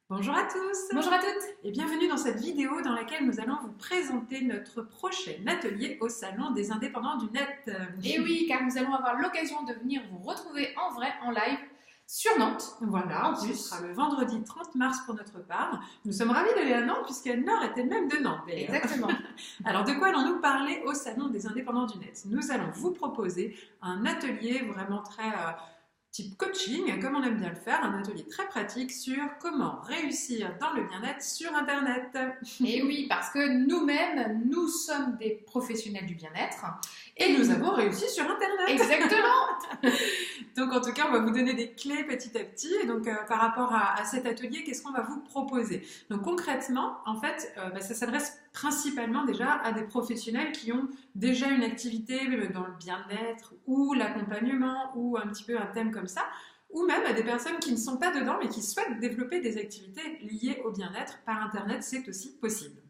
Bonjour à tous Bonjour à toutes. et bienvenue dans cette vidéo dans laquelle nous allons vous présenter notre prochain atelier au Salon des Indépendants du Net. Et oui, car nous allons avoir l'occasion de venir vous retrouver en vrai, en live, sur Nantes. Voilà, En ce plus. sera le vendredi 30 mars pour notre part. Nous sommes ravis d'aller à Nantes puisqu'Anne-Laure était même de Nantes. Exactement. Alors de quoi allons-nous parler au Salon des Indépendants du Net? Nous allons vous proposer un atelier vraiment très type coaching, comme on aime bien le faire, un atelier très pratique sur comment réussir dans le bien-être sur Internet. Et oui, parce que nous-mêmes, nous sommes des professionnels du bien-être. Et nous avons réussi sur Internet. Exactement. Donc en tout cas, on va vous donner des clés petit à petit. Et donc par rapport à cet atelier, qu'est-ce qu'on va vous proposer? Donc concrètement, en fait, ça s'adresse principalement déjà à des professionnels qui ont déjà une activité dans le bien-être ou l'accompagnement ou un petit peu un thème comme ça, ou même à des personnes qui ne sont pas dedans mais qui souhaitent développer des activités liées au bien-être. Par Internet, c'est aussi possible.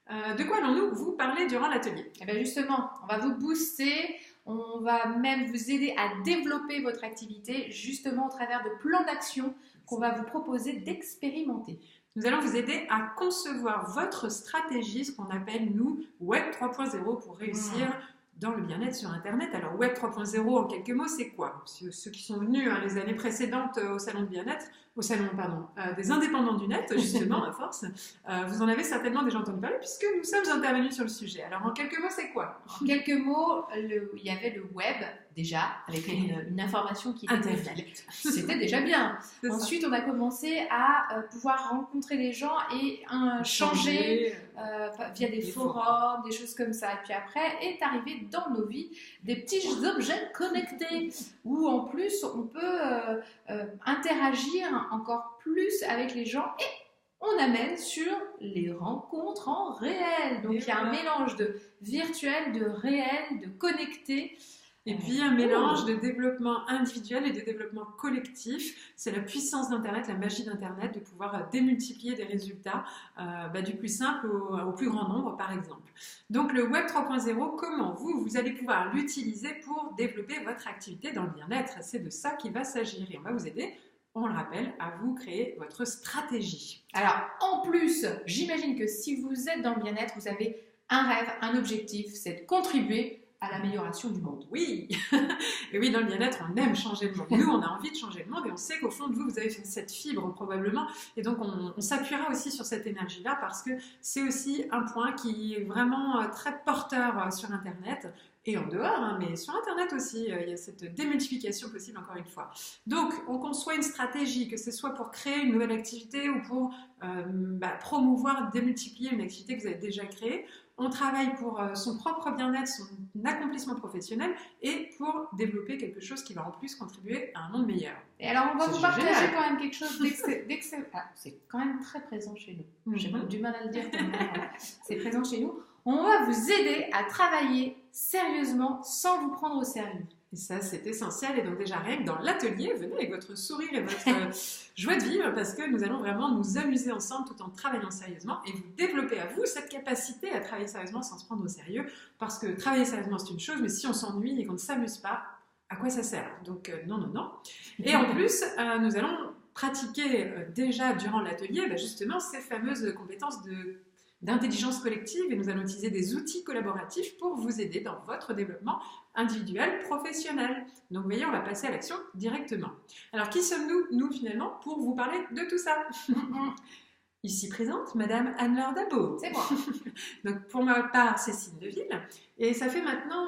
De quoi allons-nous vous parler durant l'atelier? Et bien justement, on va vous booster, on va même vous aider à développer votre activité justement au travers de plans d'action qu'on va vous proposer d'expérimenter. Nous allons vous aider à concevoir votre stratégie, ce qu'on appelle, nous, Web 3.0 pour réussir dans le bien-être sur Internet. Alors, Web 3.0, en quelques mots, c'est quoi? Ceux qui sont venus les années précédentes au salon de bien-être, des indépendants du net, justement, à force, vous en avez certainement déjà entendu parler puisque nous sommes intervenus sur le sujet. Alors, en quelques mots, c'est quoi? En quelques mots, il y avait le web déjà, avec une information qui était Internet. C'était déjà bien. Ensuite, on a commencé à pouvoir rencontrer les gens et changer via des forums, des choses comme ça. Et puis après, est arrivé dans nos vies des petits objets connectés où en plus, on peut interagir encore plus avec les gens et on amène sur les rencontres en réel. Donc, il y a un mélange de virtuel, de réel, de connecté. Et puis un mélange de développement individuel et de développement collectif. C'est la puissance d'Internet, la magie d'Internet, de pouvoir démultiplier des résultats du plus simple au plus grand nombre, par exemple. Donc le Web 3.0, comment vous allez pouvoir l'utiliser pour développer votre activité dans le bien-être? C'est de ça qu'il va s'agir et on va vous aider, on le rappelle, à vous créer votre stratégie. Alors en plus, j'imagine que si vous êtes dans le bien-être, vous avez un rêve, un objectif, c'est de contribuer à l'amélioration du monde. Oui, et oui, dans le bien-être, on aime changer le monde. Nous, on a envie de changer le monde et on sait qu'au fond de vous, vous avez cette fibre probablement. Et donc, on s'appuiera aussi sur cette énergie-là parce que c'est aussi un point qui est vraiment très porteur sur Internet et en dehors, mais sur Internet aussi, il y a cette démultiplication possible encore une fois. Donc, on conçoit une stratégie, que ce soit pour créer une nouvelle activité ou pour promouvoir, démultiplier une activité que vous avez déjà créée. On travaille pour son propre bien-être, son accomplissement professionnel et pour développer quelque chose qui va en plus contribuer à un monde meilleur. Et alors, on va vous partager génial. quand même quelque chose c'est quand même très présent chez nous. J'ai du mal à le dire tellement c'est présent chez nous. On va vous aider à travailler sérieusement sans vous prendre au sérieux. Et ça, c'est essentiel. Et donc déjà, rien que dans l'atelier, venez avec votre sourire et votre joie de vivre parce que nous allons vraiment nous amuser ensemble tout en travaillant sérieusement et vous développer à vous cette capacité à travailler sérieusement sans se prendre au sérieux. Parce que travailler sérieusement, c'est une chose, mais si on s'ennuie et qu'on ne s'amuse pas, à quoi ça sert? Donc non. Et en plus, nous allons pratiquer déjà durant l'atelier justement ces fameuses compétences d'intelligence collective et nous allons utiliser des outils collaboratifs pour vous aider dans votre développement individuel, professionnel. Donc vous voyez, on va passer à l'action directement. Alors qui sommes-nous, nous finalement, pour vous parler de tout ça? Ici présente, Madame Anne-Laure Dabo. C'est moi. Donc pour ma part, Cécile Deville. Et ça fait maintenant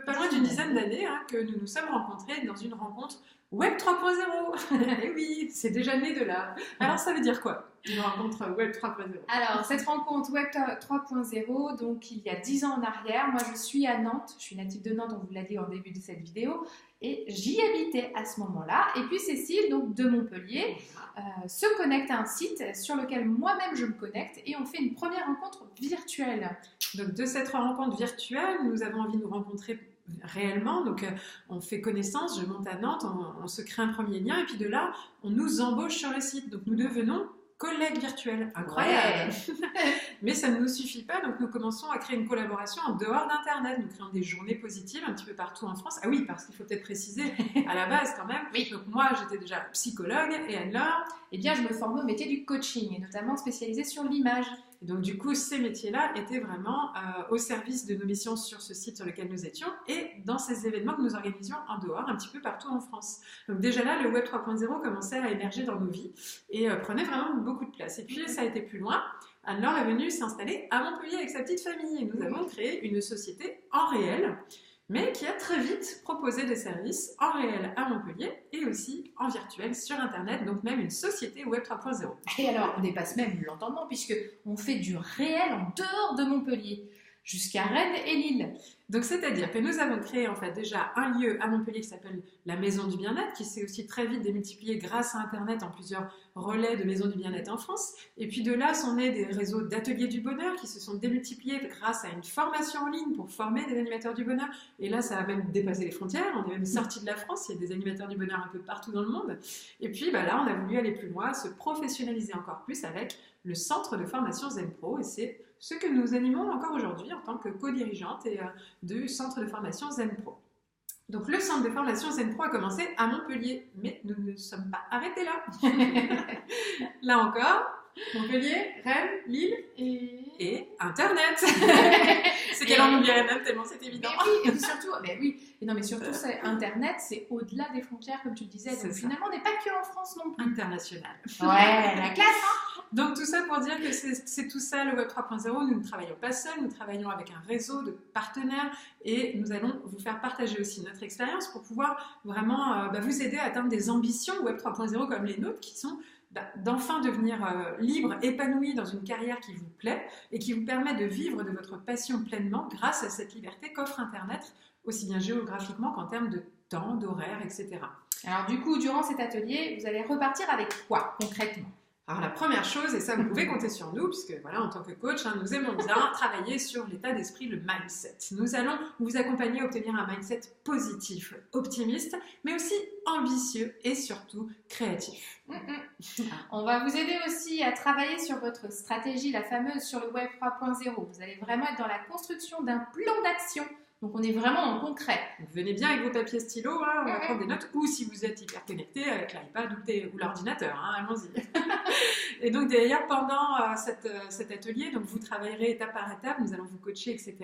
pas loin d'une dizaine d'années que nous nous sommes rencontrés dans une rencontre Web 3.0. Et oui, c'est déjà né de là. Alors ça veut dire quoi, une rencontre Web 3.0? Alors, cette rencontre Web 3.0, donc il y a 10 ans en arrière, moi je suis à Nantes, je suis native de Nantes, on vous l'a dit en début de cette vidéo, et j'y habitais à ce moment-là. Et puis Cécile, donc de Montpellier, se connecte à un site sur lequel moi-même je me connecte et on fait une première rencontre virtuelle. Donc de cette rencontre virtuelle, nous avons envie de nous rencontrer réellement, donc on fait connaissance, je monte à Nantes, on se crée un premier lien et puis de là, on nous embauche sur le site. Donc nous devenons collègues virtuels. Incroyable. Mais ça ne nous suffit pas, donc nous commençons à créer une collaboration en dehors d'Internet. Nous créons des journées positives un petit peu partout en France. Ah oui, parce qu'il faut peut-être préciser, à la base quand même. Oui. Donc moi, j'étais déjà psychologue et Anne-Laure. Eh bien, je me formais au métier du coaching, et notamment spécialisée sur l'image. Et donc du coup, ces métiers-là étaient vraiment au service de nos missions sur ce site sur lequel nous étions et dans ces événements que nous organisions en dehors, un petit peu partout en France. Donc déjà là, le Web 3.0 commençait à émerger dans nos vies et prenait vraiment beaucoup de place. Et puis ça a été plus loin. Anne-Laure est venue s'installer à Montpellier avec sa petite famille et nous avons créé une société en réel, mais qui a très vite proposé des services en réel à Montpellier et aussi en virtuel sur Internet, donc même une société Web 3.0. Et alors, on dépasse même l'entendement, puisqu'on fait du réel en dehors de Montpellier, jusqu'à Rennes et Lille. Donc, c'est-à-dire que nous avons créé en fait déjà un lieu à Montpellier qui s'appelle la Maison du Bien-être, qui s'est aussi très vite démultiplié grâce à Internet en plusieurs relais de Maisons du Bien-être en France. Et puis de là sont nés des réseaux d'ateliers du bonheur qui se sont démultipliés grâce à une formation en ligne pour former des animateurs du bonheur. Et là, ça a même dépassé les frontières. On est même sorti de la France. Il y a des animateurs du bonheur un peu partout dans le monde. Et puis là, on a voulu aller plus loin, se professionnaliser encore plus avec le centre de formation Zen Pro. Et c'est ce que nous animons encore aujourd'hui en tant que co-dirigeante et du centre de formation Zen Pro. Donc le centre de formation Zen Pro a commencé à Montpellier, mais nous ne sommes pas arrêtés là. Là encore, Montpellier, Rennes, Lille et Internet. C'est qu'elle en oublierait même tellement c'est évident. Mais oui, et surtout, mais surtout Internet, c'est au-delà des frontières, comme tu le disais. Donc finalement, on n'est pas que en France non plus. International. Ouais, la classe, hein. Donc tout ça pour dire que c'est tout ça le Web 3.0. Nous ne travaillons pas seuls, nous travaillons avec un réseau de partenaires et nous allons vous faire partager aussi notre expérience pour pouvoir vraiment vous aider à atteindre des ambitions Web 3.0 comme les nôtres qui sont d'enfin devenir libre, épanoui dans une carrière qui vous plaît et qui vous permet de vivre de votre passion pleinement grâce à cette liberté qu'offre Internet, aussi bien géographiquement qu'en termes de temps, d'horaire, etc. Alors du coup, durant cet atelier, vous allez repartir avec quoi concrètement ? Alors la première chose, et ça vous pouvez compter sur nous, puisque voilà, en tant que coach, nous aimons bien travailler sur l'état d'esprit, le mindset. Nous allons vous accompagner à obtenir un mindset positif, optimiste, mais aussi ambitieux et surtout créatif. On va vous aider aussi à travailler sur votre stratégie, la fameuse sur le Web 3.0. Vous allez vraiment être dans la construction d'un plan d'action. Donc on est vraiment dans le concret. Vous venez bien avec vos papiers stylos, on va prendre des notes, ou si vous êtes hyper connecté avec l'iPad ou l'ordinateur, allons-y. Et donc d'ailleurs pendant cet atelier, donc vous travaillerez étape par étape, nous allons vous coacher, etc.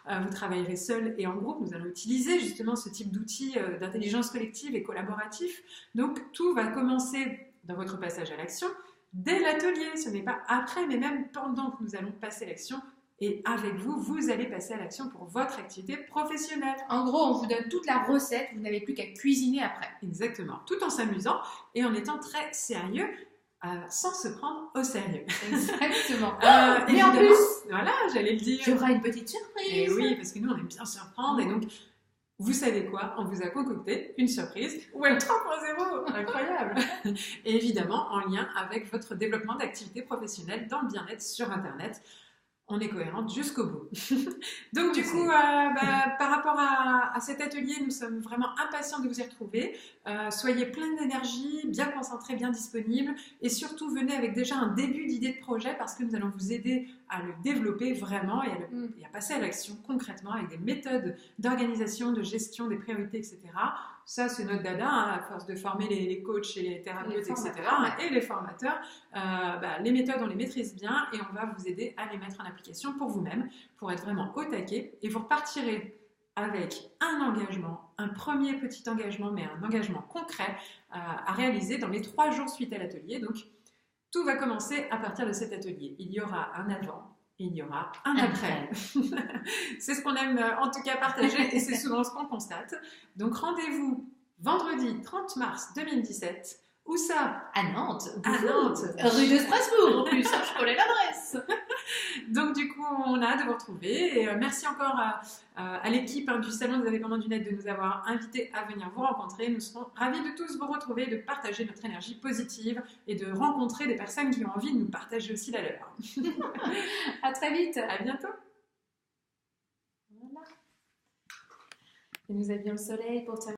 Vous travaillerez seul et en groupe, nous allons utiliser justement ce type d'outils d'intelligence collective et collaboratif. Donc tout va commencer dans votre passage à l'action dès l'atelier, ce n'est pas après, mais même pendant que nous allons passer l'action. Et avec vous, vous allez passer à l'action pour votre activité professionnelle. En gros, on vous donne toute la recette, vous n'avez plus qu'à cuisiner après. Exactement, tout en s'amusant et en étant très sérieux, sans se prendre au sérieux. Exactement. Et en plus, voilà, j'allais le dire. Il y aura une petite surprise. Et oui, parce que nous, on aime bien surprendre. Et donc, vous savez quoi? On vous a concocté une surprise Web 3.0. Incroyable. Et évidemment, en lien avec votre développement d'activité professionnelle dans le bien-être sur Internet. On est cohérente jusqu'au bout. Donc du coup, par rapport à cet atelier, nous sommes vraiment impatients de vous y retrouver. Soyez plein d'énergie, bien concentrés, bien disponibles et surtout venez avec déjà un début d'idée de projet parce que nous allons vous aider à le développer vraiment et à passer à l'action concrètement avec des méthodes d'organisation, de gestion des priorités, etc. Ça, c'est notre dada, à force de former les coachs et les thérapeutes, etc. Et les formateurs. Les méthodes, on les maîtrise bien et on va vous aider à les mettre en application pour vous-même, pour être vraiment au taquet. Et vous repartirez avec un engagement, un premier petit engagement, mais un engagement concret à réaliser dans les 3 jours suite à l'atelier. Donc, tout va commencer à partir de cet atelier. Il y aura un avant, il y aura un après. C'est ce qu'on aime en tout cas partager et c'est souvent ce qu'on constate. Donc rendez-vous vendredi 30 mars 2017. Où ça? À Nantes. À Nantes. Rue de Strasbourg en plus, je connais l'adresse. Donc du coup, on a hâte de vous retrouver. Et merci encore à l'équipe du Salon des Indépendants du Net de nous avoir invités à venir vous rencontrer. Nous serons ravis de tous vous retrouver, de partager notre énergie positive et de rencontrer des personnes qui ont envie de nous partager aussi la leur. À très vite. À bientôt. Voilà. Et nous avions le soleil pour terminer.